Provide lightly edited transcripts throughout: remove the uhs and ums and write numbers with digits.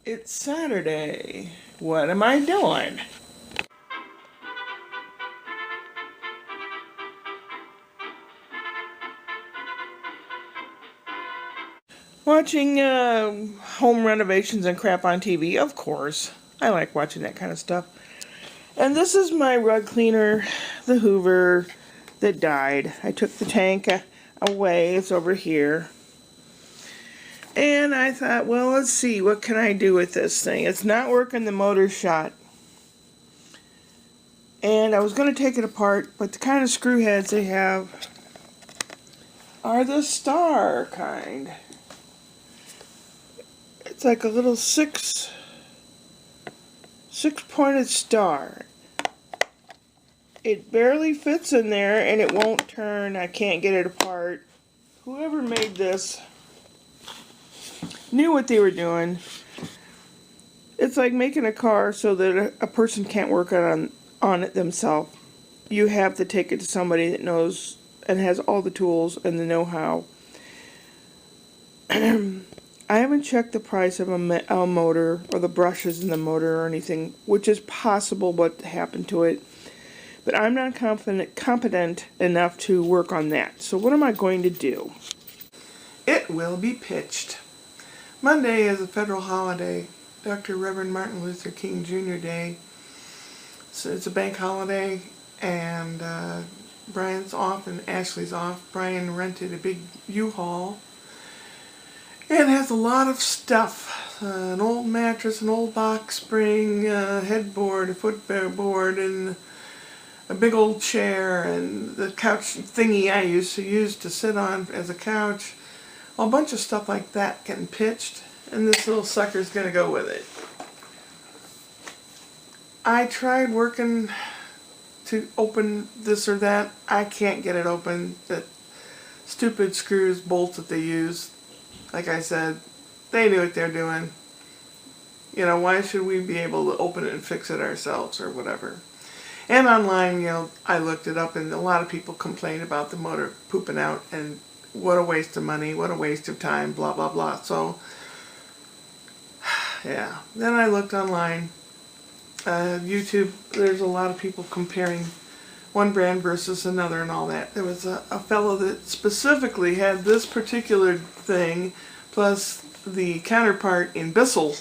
It's Saturday. What am I doing? Watching home renovations and crap on TV, of course. I like watching that kind of stuff. And this is my rug cleaner, the Hoover, that died. I took the tank away. It's over here. And I thought, well, let's see, what can I do with this thing? It's not working, the motor's shot. And I was going to take it apart, but the kind of screw heads they have are the star kind. It's like a little six-pointed star. It barely fits in there and it won't turn. I can't get it apart. Whoever made this knew what they were doing. It's like making a car so that a person can't work on it themselves. You have to take it to somebody that knows and has all the tools and the know-how. I haven't checked the price of a motor or the brushes in the motor or anything, which is possible what happened to it. But I'm not competent enough to work on that. So what am I going to do? It will be pitched. Monday is a federal holiday, Dr. Reverend Martin Luther King Jr. Day. So it's a bank holiday, and Brian's off and Ashley's off. Brian rented a big U-Haul and has a lot of stuff. An old mattress, an old box spring, headboard, a footboard, and a big old chair, and the couch thingy I used to sit on as a couch. A bunch of stuff like that getting pitched, and this little sucker's going to go with it. I tried working to open this or that. I can't get it open. That stupid screws, bolts that they use, like I said, they knew what they're doing. You know, why should we be able to open it and fix it ourselves or whatever? And online, you know, I looked it up, and a lot of people complain about the motor pooping out, and what a waste of money, what a waste of time, blah, blah, blah. So, yeah. Then I looked online. YouTube, there's a lot of people comparing one brand versus another and all that. There was a fellow that specifically had this particular thing, plus the counterpart in Bissell.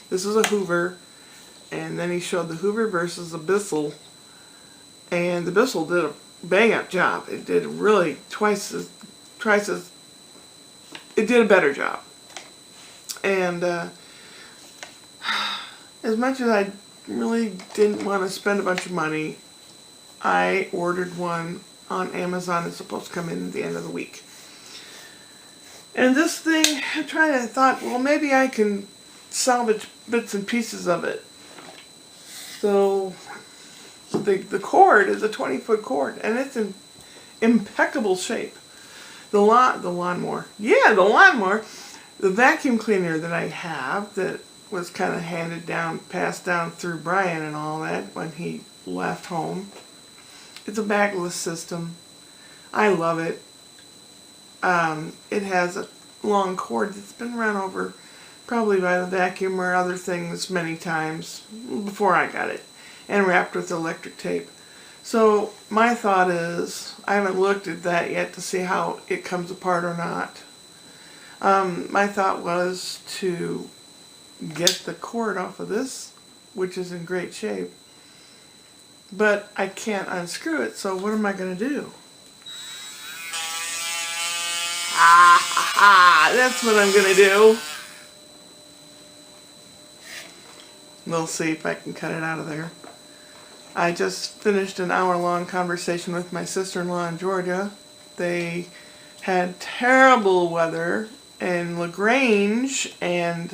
This is a Hoover. And then he showed the Hoover versus the Bissell, and the Bissell did a bang-up job. It did really it did a better job. And as much as I really didn't want to spend a bunch of money, I ordered one on Amazon. It's supposed to come in at the end of the week. And this thing, I thought, well, maybe I can salvage bits and pieces of it. So the cord is a 20-foot cord, and it's in impeccable shape. The lawnmower. Yeah, the lawnmower. The vacuum cleaner that I have that was kind of passed down through Brian and all that when he left home. It's a bagless system. I love it. It has a long cord that's been run over probably by the vacuum or other things many times before I got it, and wrapped with electric tape. So my thought is, I haven't looked at that yet to see how it comes apart or not. My thought was to get the cord off of this, which is in great shape, but I can't unscrew it, so what am I going to do? That's what I'm going to do. We'll see if I can cut it out of there. I just finished an hour-long conversation with my sister-in-law in Georgia. They had terrible weather in LaGrange, and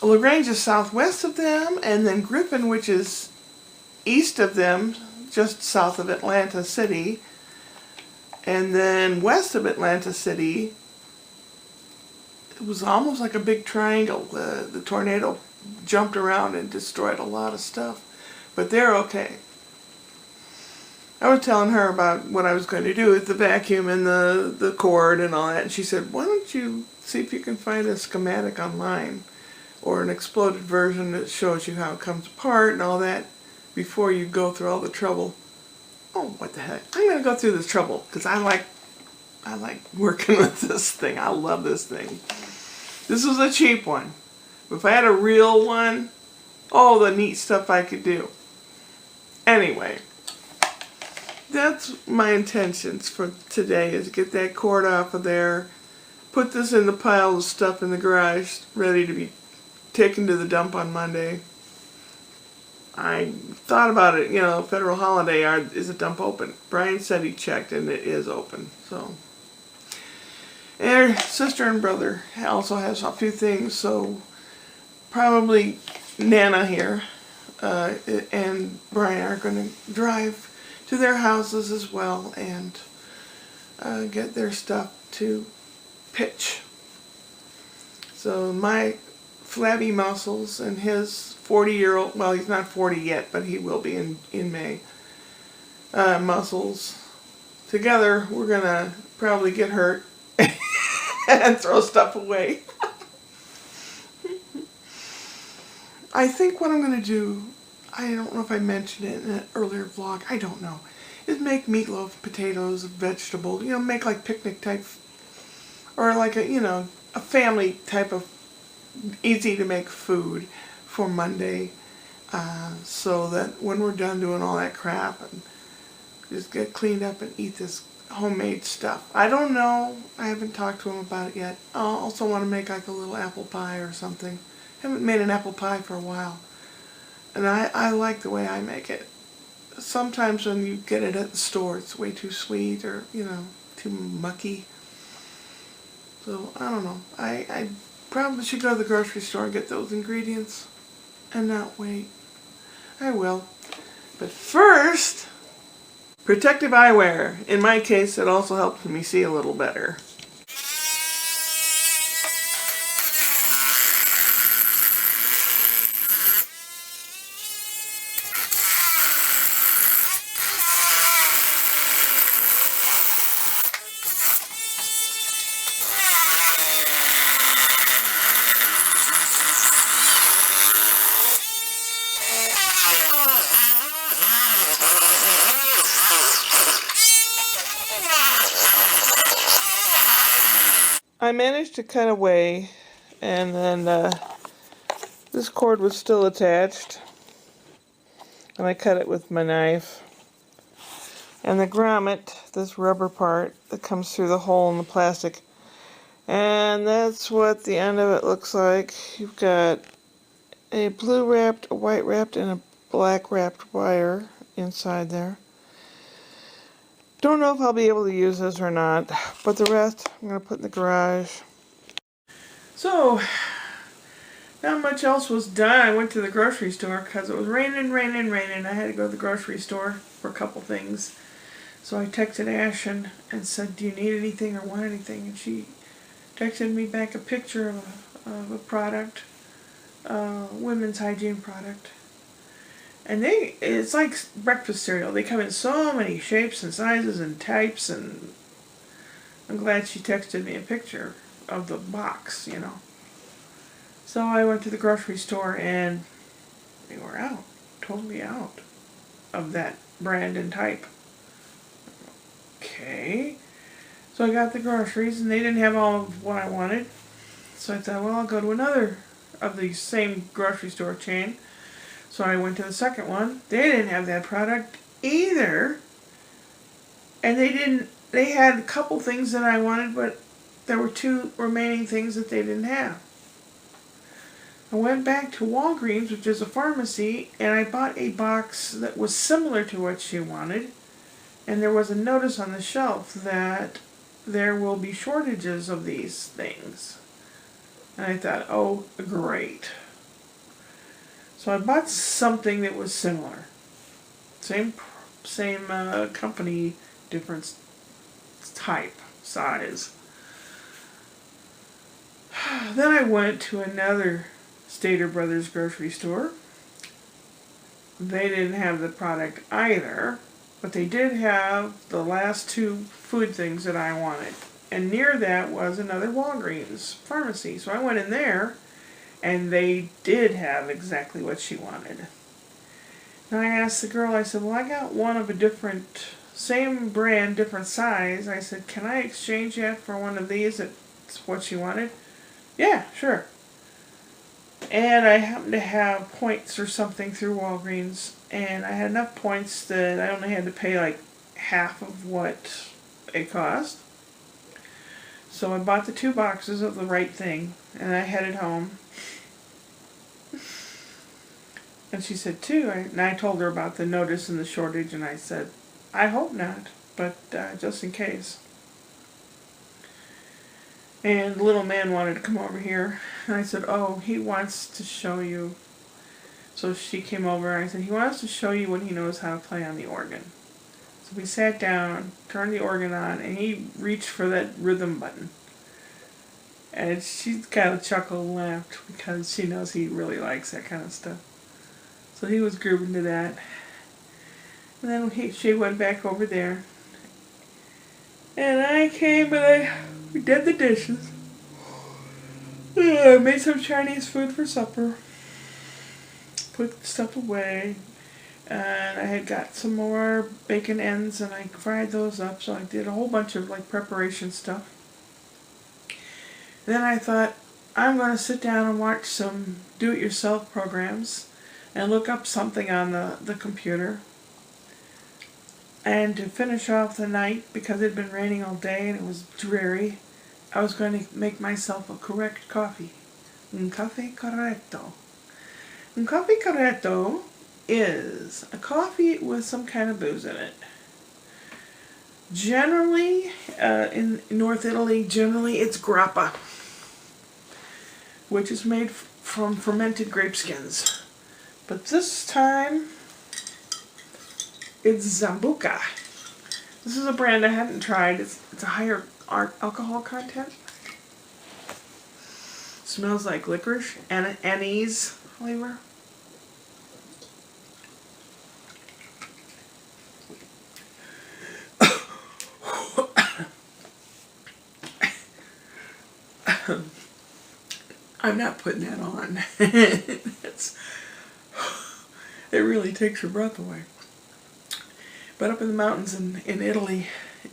LaGrange is southwest of them, and then Griffin, which is east of them, just south of Atlanta City, and then west of Atlanta City. It was almost like a big triangle. The tornado jumped around and destroyed a lot of stuff, but they're okay. I was telling her about what I was going to do with the vacuum and the cord and all that, and she said, why don't you see if you can find a schematic online or an exploded version that shows you how it comes apart and all that before you go through all the trouble. Oh, what the heck. I'm going to go through this trouble because I like working with this thing. I love this thing. This was a cheap one. If I had a real one, all the neat stuff I could do. Anyway, that's my intentions for today, is get that cord off of there, put this in the pile of stuff in the garage, ready to be taken to the dump on Monday. I thought about it, federal holiday, is the dump open? Brian said he checked and it is open, so. And her sister and brother also has a few things, so probably Nana here and Brian are going to drive to their houses as well and get their stuff to pitch. So my flabby muscles and his 40-year-old, well, he's not 40 yet, but he will be in May, muscles, together we're going to probably get hurt and throw stuff away. I think what I'm going to do, I don't know if I mentioned it in an earlier vlog, I don't know, is make meatloaf, potatoes, vegetables, make like picnic type, or like a family type of easy to make food for Monday, so that when we're done doing all that crap and just get cleaned up and eat this homemade stuff. I don't know, I haven't talked to him about it yet. I also want to make like a little apple pie or something. Haven't made an apple pie for a while, and I like the way I make it. Sometimes when you get it at the store, it's way too sweet or too mucky. So I don't know. I probably should go to the grocery store and get those ingredients and not wait. I will. But first, protective eyewear. In my case, it also helps me see a little better. I managed to cut away, and then this cord was still attached, and I cut it with my knife. And the grommet, this rubber part that comes through the hole in the plastic, and that's what the end of it looks like. You've got a blue wrapped, a white wrapped, and a black wrapped wire inside there. Don't know if I'll be able to use this or not, but the rest I'm going to put in the garage. So, not much else was done. I went to the grocery store because it was raining. I had to go to the grocery store for a couple things. So I texted Ash and said, do you need anything or want anything? And she texted me back a picture of a product, women's hygiene product. And it's like breakfast cereal. They come in so many shapes and sizes and types, and I'm glad she texted me a picture of the box, So I went to the grocery store and they were out, totally out of that brand and type. Okay. So I got the groceries and they didn't have all of what I wanted. So I thought, well, I'll go to another of the same grocery store chain. So I went to the second one. They didn't have that product either. And they had a couple things that I wanted, but there were 2 remaining things that they didn't have. I went back to Walgreens, which is a pharmacy, and I bought a box that was similar to what she wanted. And there was a notice on the shelf that there will be shortages of these things. And I thought, oh, great. So I bought something that was similar. Same company, different type, size. Then I went to another Stater Brothers grocery store. They didn't have the product either, but they did have the last 2 food things that I wanted. And near that was another Walgreens pharmacy. So I went in there, And they did have exactly what she wanted. And I asked the girl, I said, well, I got one of a different, same brand, different size. I said, can I exchange that for one of these? That's what she wanted. Yeah, sure. And I happened to have points or something through Walgreens, and I had enough points that I only had to pay like half of what it cost. So I bought the 2 boxes of the right thing, and I headed home. And she said, 2. And I told her about the notice and the shortage, and I said, I hope not, but just in case. And the little man wanted to come over here. And I said, oh, he wants to show you. So she came over and I said, he wants to show you when he knows how to play on the organ. So we sat down, turned the organ on, and he reached for that rhythm button. And she kind of chuckled and laughed because she knows he really likes that kind of stuff. So he was grooving to that. And then she went back over there. And I came and we did the dishes. I made some Chinese food for supper. Put stuff away. And I had got some more bacon ends and I fried those up. So I did a whole bunch of like preparation stuff. Then I thought, I'm going to sit down and watch some do-it-yourself programs and look up something on the computer. And to finish off the night, because it had been raining all day and it was dreary, I was going to make myself a correct coffee. Un caffè corretto. Un caffè corretto is a coffee with some kind of booze in it. Generally, in North Italy, generally it's grappa, which is made from fermented grape skins. But this time, it's Sambuca. This is a brand I hadn't tried. It's a higher alcohol content. Smells like licorice and anise flavor. I'm not putting that on. It really takes your breath away. But up in the mountains in Italy,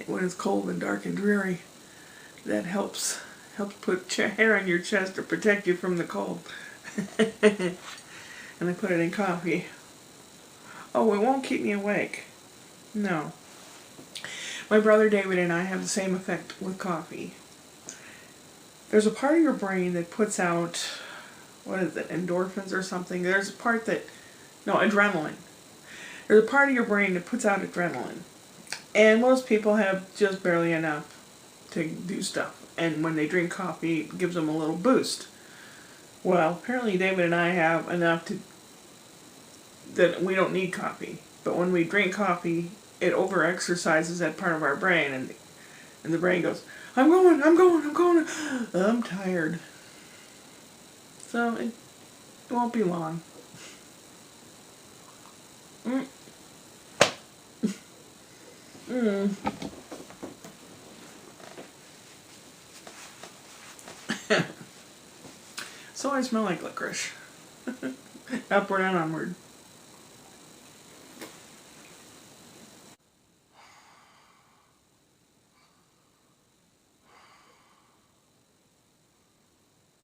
when it's cold and dark and dreary, that helps put hair on your chest to protect you from the cold. And I put it in coffee. Oh, it won't keep me awake. No. My brother David and I have the same effect with coffee. There's a part of your brain that puts out, what is it, endorphins or something. There's a part that, no, adrenaline. There's a part of your brain that puts out adrenaline. And most people have just barely enough to do stuff. And when they drink coffee, it gives them a little boost. Well, apparently David and I have enough that we don't need coffee. But when we drink coffee, it over-exercises that part of our brain. And the brain goes, I'm going. I'm tired. So it won't be long. So I smell like licorice. Upward and onward.